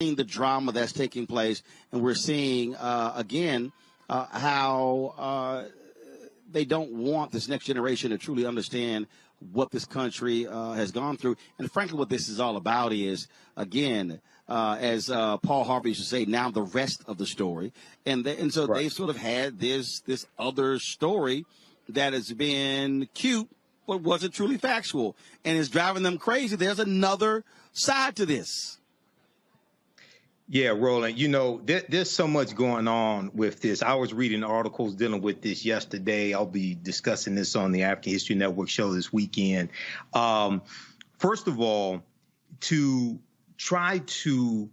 The drama that's taking place, and we're seeing again how they don't want this next generation to truly understand what this country has gone through. And frankly, what this is all about is, again, as Paul Harvey used to say, now the rest of the story. And so Right. they've sort of had this other story that has been cute, but wasn't truly factual, and is driving them crazy. There's another side to this. Yeah, Roland, there's so much going on with this. I was reading articles dealing with this yesterday. I'll be discussing this on the African History Network show this weekend. First of all, to try to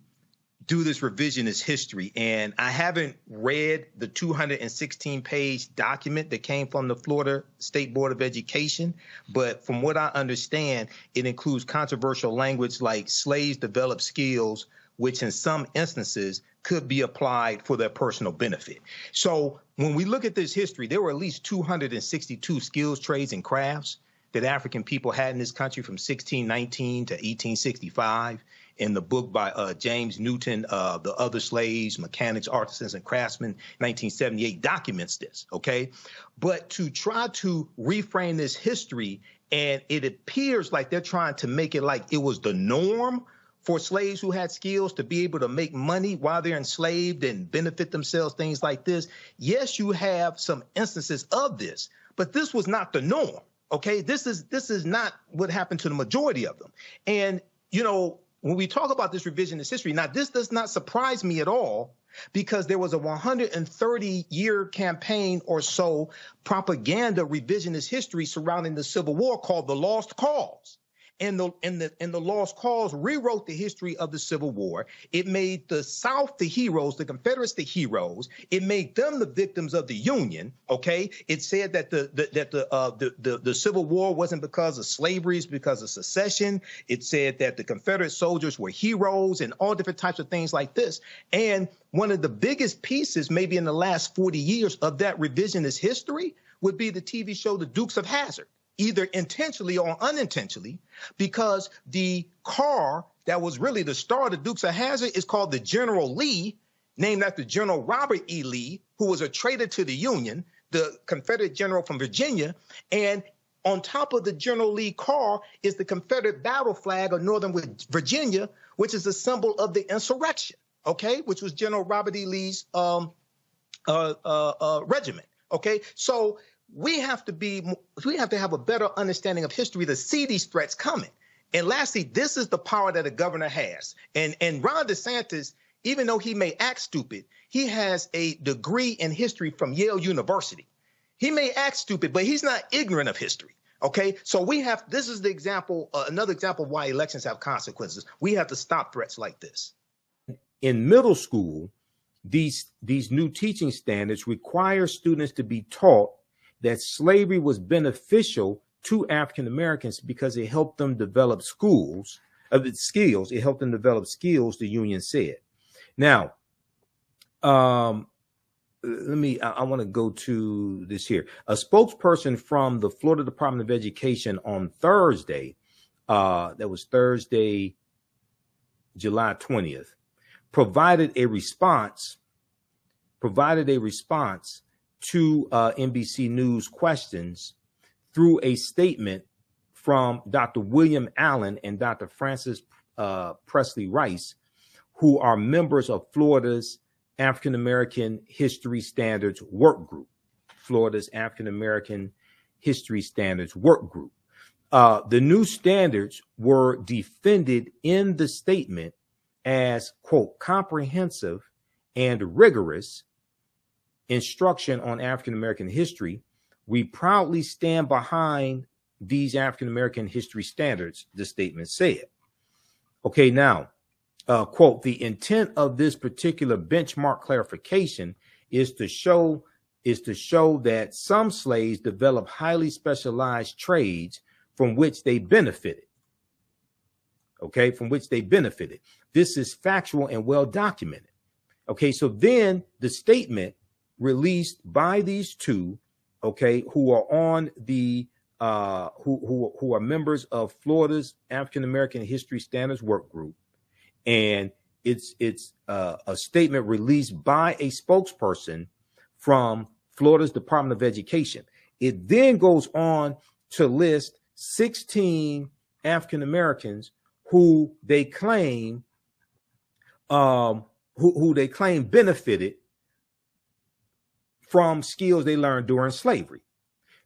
do this revisionist history, and I haven't read the 216-page document that came from the Florida State Board of Education, but from what I understand, it includes controversial language like slaves develop skills which in some instances could be applied for their personal benefit. So when we look at this history, there were at least 262 skills, trades, and crafts that African people had in this country from 1619 to 1865. In the book by James Newton, The Other Slaves, Mechanics, Artisans, and Craftsmen, 1978, documents this, okay? But to try to reframe this history, and it appears like they're trying to make it like it was the norm for slaves who had skills to be able to make money while they're enslaved and benefit themselves, things like this. Yes, you have some instances of this, but this was not the norm, okay? This is not what happened to the majority of them. And, when we talk about this revisionist history, now this does not surprise me at all, because there was a 130-year campaign or so propaganda revisionist history surrounding the Civil War called the Lost Cause. And the Lost Cause rewrote the history of the Civil War. It made the South the heroes, the Confederates the heroes. It made them the victims of the Union. Okay, it said that the Civil War wasn't because of slavery, it's because of secession. It said that the Confederate soldiers were heroes and all different types of things like this. And one of the biggest pieces, maybe in the last 40 years, of that revisionist history would be the TV show The Dukes of Hazzard, either intentionally or unintentionally, because the car that was really the star of the Dukes of Hazzard is called the General Lee, named after General Robert E. Lee, who was a traitor to the Union, the Confederate general from Virginia. And on top of the General Lee car is the Confederate battle flag of Northern Virginia, which is a symbol of the insurrection, okay, which was General Robert E. Lee's regiment, okay? So we have to have a better understanding of history to see these threats coming. And lastly, this is the power that a governor has. And Ron DeSantis, even though he may act stupid, he has a degree in history from Yale University. He may act stupid, but he's not ignorant of history. Okay, so this is the example, another example of why elections have consequences. We have to stop threats like this. In middle school, these new teaching standards require students to be taught that slavery was beneficial to African Americans because it helped them develop skills. It helped them develop skills, the union said. Now, I want to go to this here. A spokesperson from the Florida Department of Education on Thursday, that was Thursday, July 20th, provided a response to NBC News questions through a statement from Dr. William Allen and Dr. Francis Presley Rice, who are members of Florida's African American History Standards Work Group. Florida's African American History Standards Work Group. The new standards were defended in the statement as, quote, comprehensive and rigorous instruction on African American history. We proudly stand behind these African American history standards, the statement said. Okay, now, quote, the intent of this particular benchmark clarification is to show that some slaves develop highly specialized trades from which they benefited. Okay, from which they benefited. This is factual and well documented. Okay, so then the statement released by these two, okay, who are on the who are members of Florida's African American History Standards Work Group, and It's a statement released by a spokesperson from Florida's Department of Education. It then goes on to list 16 African Americans who they claim benefited from skills they learned during slavery.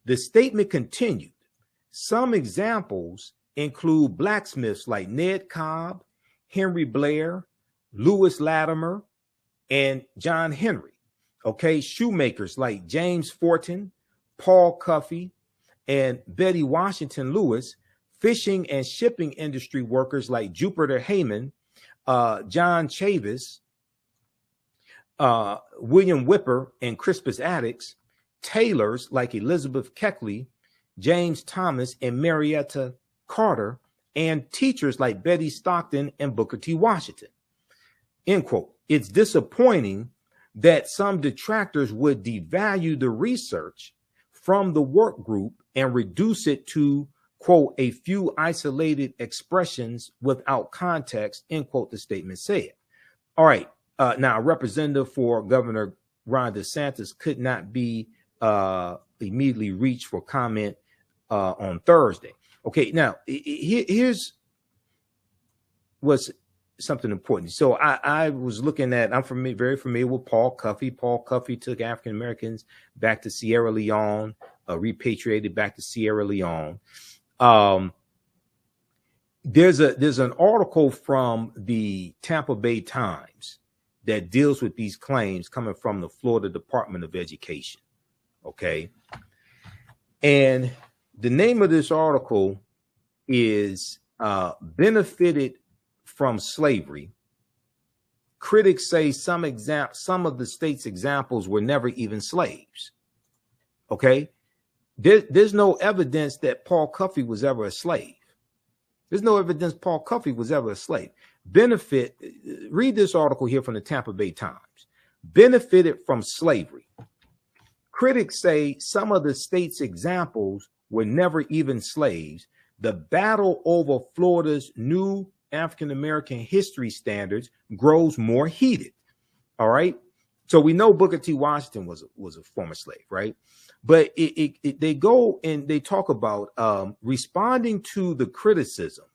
The statement continued. Some examples include blacksmiths like Ned Cobb, Henry Blair, Lewis Latimer, and John Henry. Okay, shoemakers like James Fortin, Paul Cuffey, and Betty Washington Lewis, fishing and shipping industry workers like Jupiter Heyman, John Chavis, William Whipper, and Crispus Attucks, tailors like Elizabeth Keckley, James Thomas, and Marietta Carter, and teachers like Betty Stockton and Booker T. Washington. End quote. It's disappointing that some detractors would devalue the research from the work group and reduce it to, quote, a few isolated expressions without context, end quote, the statement said. All right. Now, a representative for Governor Ron DeSantis could not be immediately reached for comment on Thursday. Okay, now, here's what's something important. So I was looking at, very familiar with Paul Cuffey. Paul Cuffey took African Americans back to Sierra Leone, repatriated back to Sierra Leone. There's an article from the Tampa Bay Times that deals with these claims coming from the Florida Department of Education. Okay. And the name of this article is Benefited from Slavery. Critics say some of the state's examples were never even slaves. Okay. There's no evidence that Paul Cuffey was ever a slave. There's no evidence Paul Cuffey was ever a slave. Read this article here from the Tampa Bay Times. Benefited from slavery. Critics say some of the state's examples were never even slaves. The battle over Florida's new African-American history standards grows more heated. All right. So we know Booker T. Washington was a former slave, right? But they go and they talk about responding to the criticism.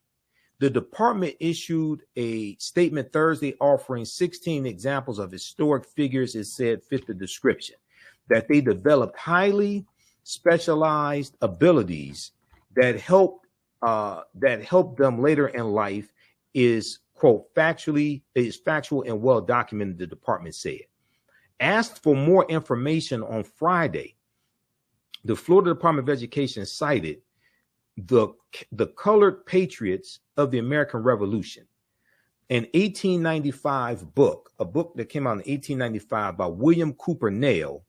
The department issued a statement Thursday offering 16 examples of historic figures it said fit the description, that they developed highly specialized abilities that helped them later in life is, quote, factual and well documented, the department said. Asked for more information on Friday, the Florida Department of Education cited the colored patriots of the American Revolution, an 1895 book, a book that came out in 1895 by William Cooper Nell,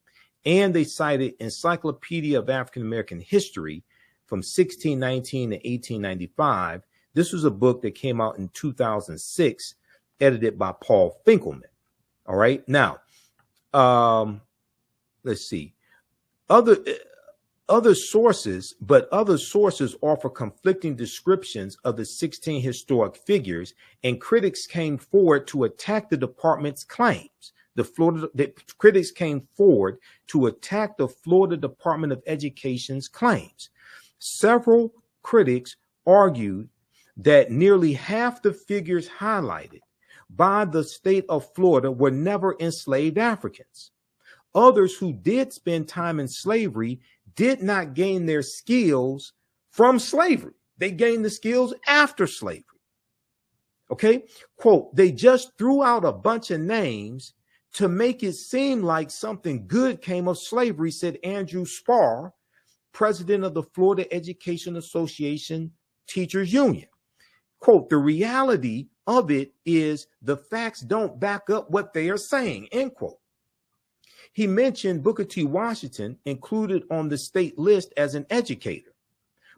and they cited Encyclopedia of African American History from 1619 to 1895. This was a book that came out in 2006, edited by Paul Finkelman. All right. Now, let's see. Other sources offer conflicting descriptions of the 16 historic figures, and critics came forward to attack the department's claims. Critics came forward to attack the Florida Department of Education's claims. Several critics argued that nearly half the figures highlighted by the state of Florida were never enslaved Africans. Others who did spend time in slavery did not gain their skills from slavery. They gained the skills after slavery. Okay, quote, they just threw out a bunch of names to make it seem like something good came of slavery, said Andrew Spar, president of the Florida Education Association Teachers Union. Quote, the reality of it is the facts don't back up what they are saying, end quote. He mentioned Booker T. Washington included on the state list as an educator.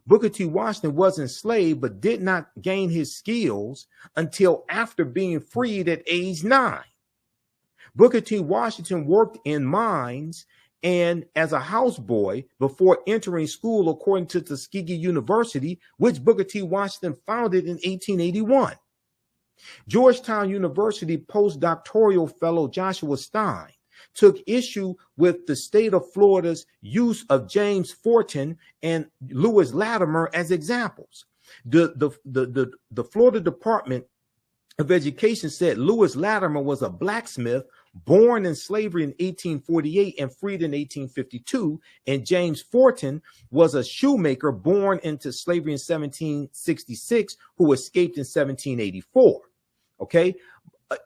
Booker T. Washington was enslaved, but did not gain his skills until after being freed at age 9. Booker T. Washington worked in mines and as a houseboy before entering school, according to Tuskegee University, which Booker T. Washington founded in 1881. Georgetown University postdoctoral fellow Joshua Stein took issue with the state of Florida's use of James Forten and Lewis Latimer as examples. The Florida Department of Education said Lewis Latimer was a blacksmith born in slavery in 1848 and freed in 1852, and James Forten was a shoemaker born into slavery in 1766 who escaped in 1784. Okay,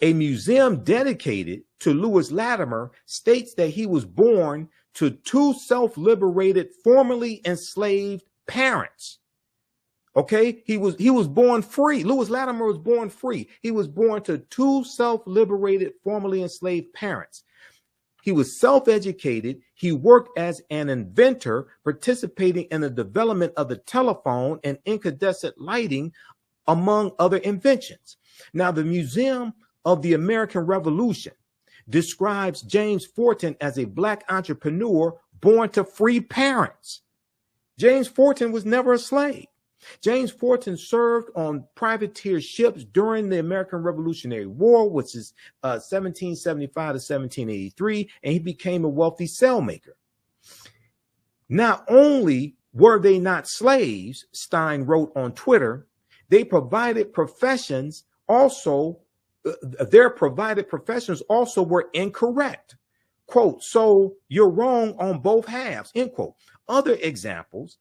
a museum dedicated to Lewis Latimer states that he was born to two self-liberated, formerly enslaved parents. Okay, he was born free. Lewis Latimer was born free. He was born to two self-liberated, formerly enslaved parents. He was self-educated. He worked as an inventor, participating in the development of the telephone and incandescent lighting, among other inventions. Now, the Museum of the American Revolution describes James Forten as a black entrepreneur born to free parents. James Forten was never a slave. James Forten served on privateer ships during the American Revolutionary War, which is 1775 to 1783, and he became a wealthy sailmaker. Not only were they not slaves, Stein wrote on Twitter, they provided professions also, their provided professions also were incorrect. Quote, so you're wrong on both halves, end quote. Other examples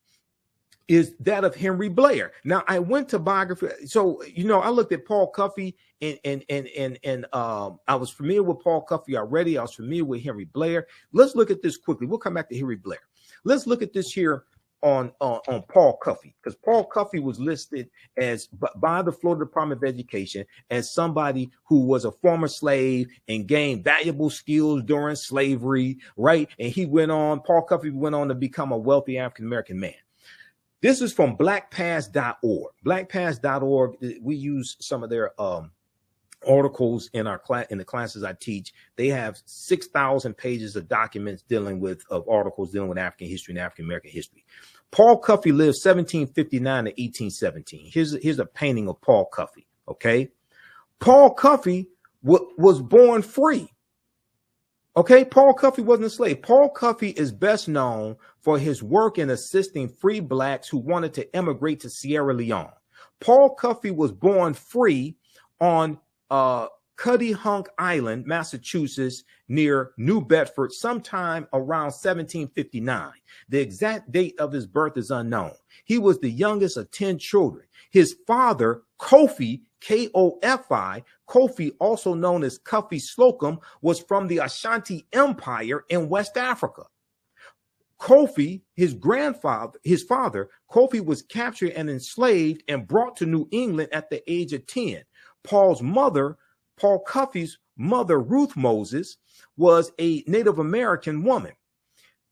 is that of Henry Blair. Now, I went to biography. So, you know, I looked at Paul Cuffey and I was familiar with Paul Cuffey already. I was familiar with Henry Blair. Let's look at this quickly. We'll come back to Henry Blair. Let's look at this here on Paul Cuffey, because Paul Cuffey was listed as by the Florida Department of Education as somebody who was a former slave and gained valuable skills during slavery, right? And Paul Cuffey went on to become a wealthy African-American man. This is from blackpast.org. Blackpast.org, we use some of their articles in our class, in the classes I teach. They have 6,000 pages of documents of articles dealing with African history and African American history. Paul Cuffey lived 1759 to 1817. Here's a painting of Paul Cuffey. Okay, Paul Cuffey was born free. Okay, Paul Cuffey wasn't a slave. Paul Cuffey is best known for his work in assisting free blacks who wanted to emigrate to Sierra Leone. Paul Cuffey was born free on Cuttyhunk Island, Massachusetts, near New Bedford, sometime around 1759. The exact date of his birth is unknown. He was the youngest of 10 children. His father, Kofi, Kofi, Kofi, also known as Cuffy Slocum, was from the Ashanti Empire in West Africa. Kofi, his father, Kofi was captured and enslaved and brought to New England at the age of 10. Paul Cuffey's mother, Ruth Moses, was a Native American woman.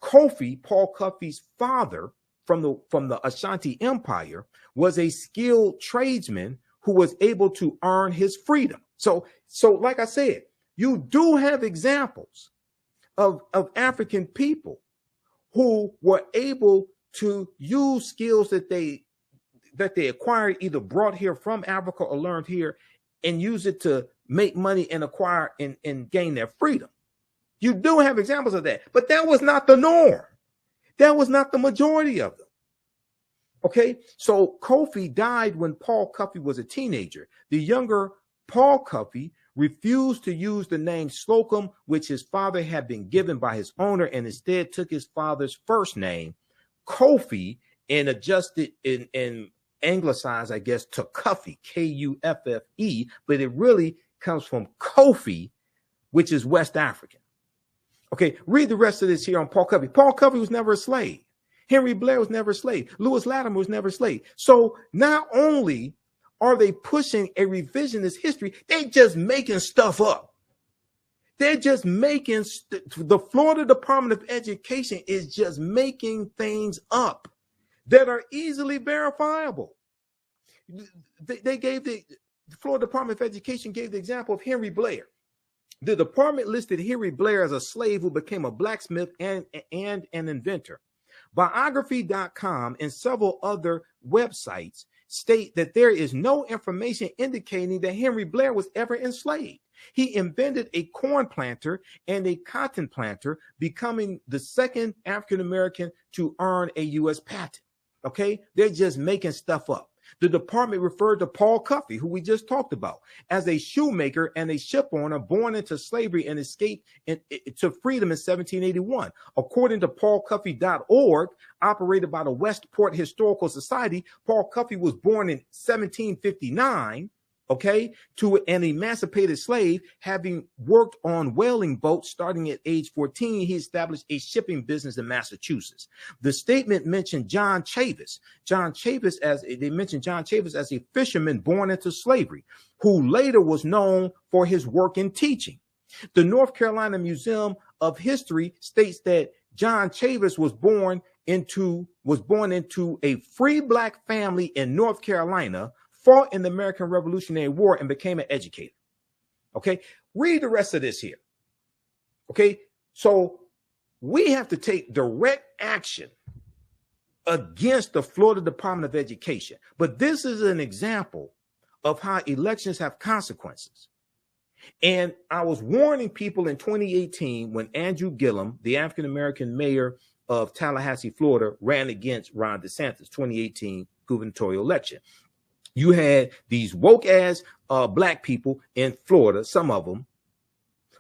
Kofi, Paul Cuffey's father from the Ashanti Empire, was a skilled tradesman who was able to earn his freedom. So like I said, you do have examples of African people who were able to use skills that they acquired, either brought here from Africa or learned here, and use it to make money and acquire and gain their freedom. You do have examples of that, but that was not the norm. That was not the majority of them. Okay, so Kofi died when Paul Cuffey was a teenager. The younger Paul Cuffey refused to use the name Slocum, which his father had been given by his owner, and instead took his father's first name, Kofi, and adjusted and anglicized, I guess, to Cuffey, Kuffe, but it really comes from Kofi, which is West African. Okay, read the rest of this here on Paul Cuffey. Paul Cuffey was never a slave. Henry Blair was never a slave. Lewis Latimer was never a slave. So not only are they pushing a revisionist history, they just making stuff up. They're just making, the Florida Department of Education is just making things up that are easily verifiable. The Florida Department of Education gave the example of Henry Blair. The department listed Henry Blair as a slave who became a blacksmith and an inventor. Biography.com and several other websites state that there is no information indicating that Henry Blair was ever enslaved. He invented a corn planter and a cotton planter, becoming the second African American to earn a U.S. patent. Okay, they're just making stuff up. The department referred to Paul Cuffey, who we just talked about, as a shoemaker and a ship owner born into slavery and escaped to freedom in 1781. According to paulcuffey.org, operated by the Westport Historical Society, Paul Cuffey was born in 1759, okay, to an emancipated slave. Having worked on whaling boats starting at age 14, he established a shipping business in Massachusetts. The statement mentioned John Chavis. They mentioned John Chavis as a fisherman born into slavery, who later was known for his work in teaching. The North Carolina Museum of History states that John Chavis was born into a free black family in North Carolina, fought in the American Revolutionary War, and became an educator. Okay, read the rest of this here. Okay, so we have to take direct action against the Florida Department of Education. But this is an example of how elections have consequences. And I was warning people in 2018 when Andrew Gillum, the African American mayor of Tallahassee, Florida, ran against Ron DeSantis, 2018 gubernatorial election. You had these woke ass black people in Florida, some of them,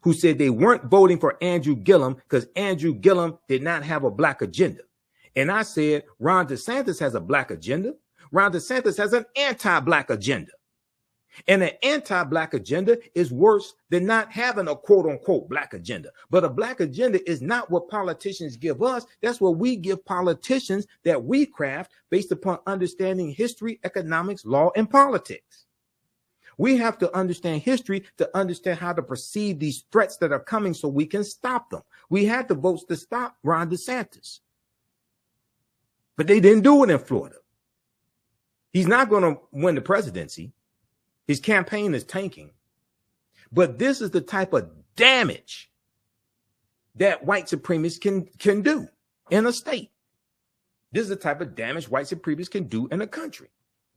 who said they weren't voting for Andrew Gillum because Andrew Gillum did not have a black agenda. And I said, Ron DeSantis has a black agenda. Ron DeSantis has an anti-black agenda. And an anti-black agenda is worse than not having a quote unquote black agenda. But a black agenda is not what politicians give us. That's what we give politicians that we craft based upon understanding history, economics, law, and politics. We have to understand history to understand how to perceive these threats that are coming so we can stop them. We had the votes to stop Ron DeSantis, but they didn't do it in Florida. He's not going to win the presidency. His campaign is tanking. But this is the type of damage that white supremacists can do in a state. This is the type of damage white supremacists can do in a country.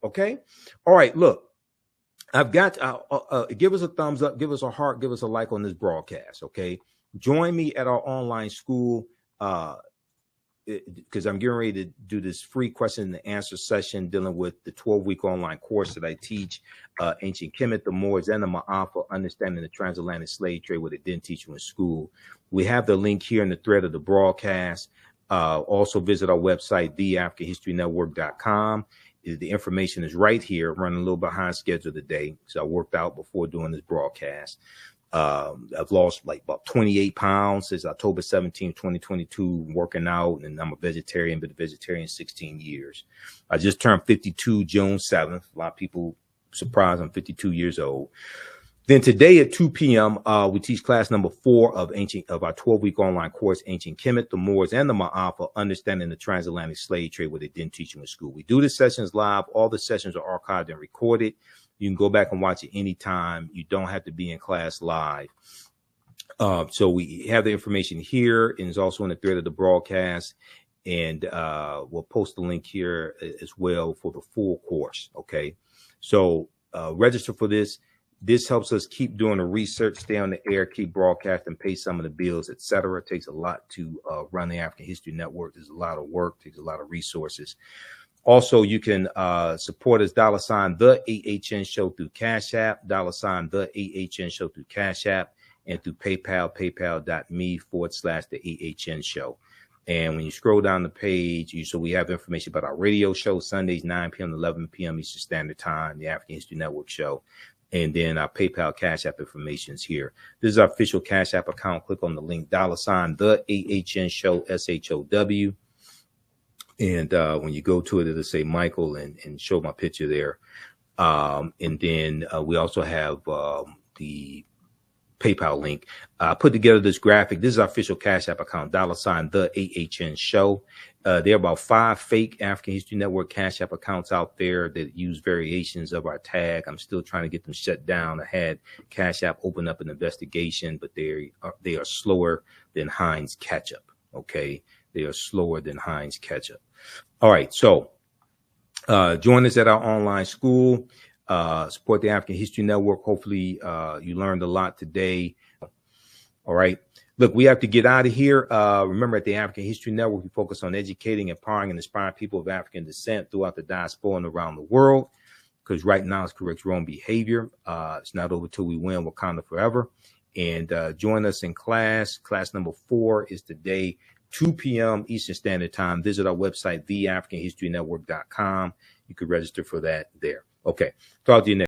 Okay? All right, look. I've got give us a thumbs up, give us a heart, give us a like on this broadcast, okay? Join me at our online school because I'm getting ready to do this free question and answer session dealing with the 12-week online course that I teach, Ancient Kemet, the Moors, and the Ma'afa, Understanding the Transatlantic Slave Trade, what it didn't teach you in school. We have the link here in the thread of the broadcast. Also visit our website, TheAfricanHistoryNetwork.com. The information is right here. Running a little behind schedule today, so I worked out before doing this broadcast. I've lost like about 28 pounds since October 17, 2022, working out, and I'm a vegetarian, been a vegetarian 16 years. I just turned 52 June 7th. A lot of people surprised I'm 52 years old. Then today at 2 p.m., we teach class number 4 of our 12-week online course, Ancient Kemet, the Moors, and the Ma'afa, Understanding the Transatlantic Slave Trade, what they didn't teach you in school. We do the sessions live. All the sessions are archived and recorded. You can go back and watch it anytime. You don't have to be in class live. So we have the information here, and it's also in the thread of the broadcast. And we'll post the link here as well for the full course. Okay. So register for this. This helps us keep doing the research, stay on the air, keep broadcasting, pay some of the bills, etc. It takes a lot to run the African History Network. There's a lot of work, takes a lot of resources. Also, you can support us, $ the AHN Show through Cash App, $ the AHN Show through Cash App, and through PayPal, paypal.me/the AHN Show. And when you scroll down the page, so we have information about our radio show, Sundays, 9 p.m. to 11 p.m. Eastern Standard Time, the African History Network show. And then our PayPal Cash App information is here. This is our official Cash App account. Click on the link, $ the AHN Show, SHOW. And when you go to it, it'll say Michael and show my picture there. And then we also have the PayPal link. Put together this graphic. This is our official Cash App account, $ the AHN Show. There are about 5 fake African History Network Cash App accounts out there that use variations of our tag. I'm still trying to get them shut down. I had Cash App open up an investigation, but they are slower than Heinz ketchup. Okay. They are slower than Heinz ketchup. All right. So Join us at our online school. Support the African History Network. Hopefully, you learned a lot today. All right. Look, we have to get out of here. Remember, at the African History Network, we focus on educating, empowering, and inspiring people of African descent throughout the diaspora and around the world. Because right now, it's corrects wrong behavior. It's not over till we win. Wakanda forever. And join us in class. Class number 4 is today, 2 p.m. Eastern Standard Time. Visit our website, TheAHNShow.com. You can register for that there. Okay. Talk to you next.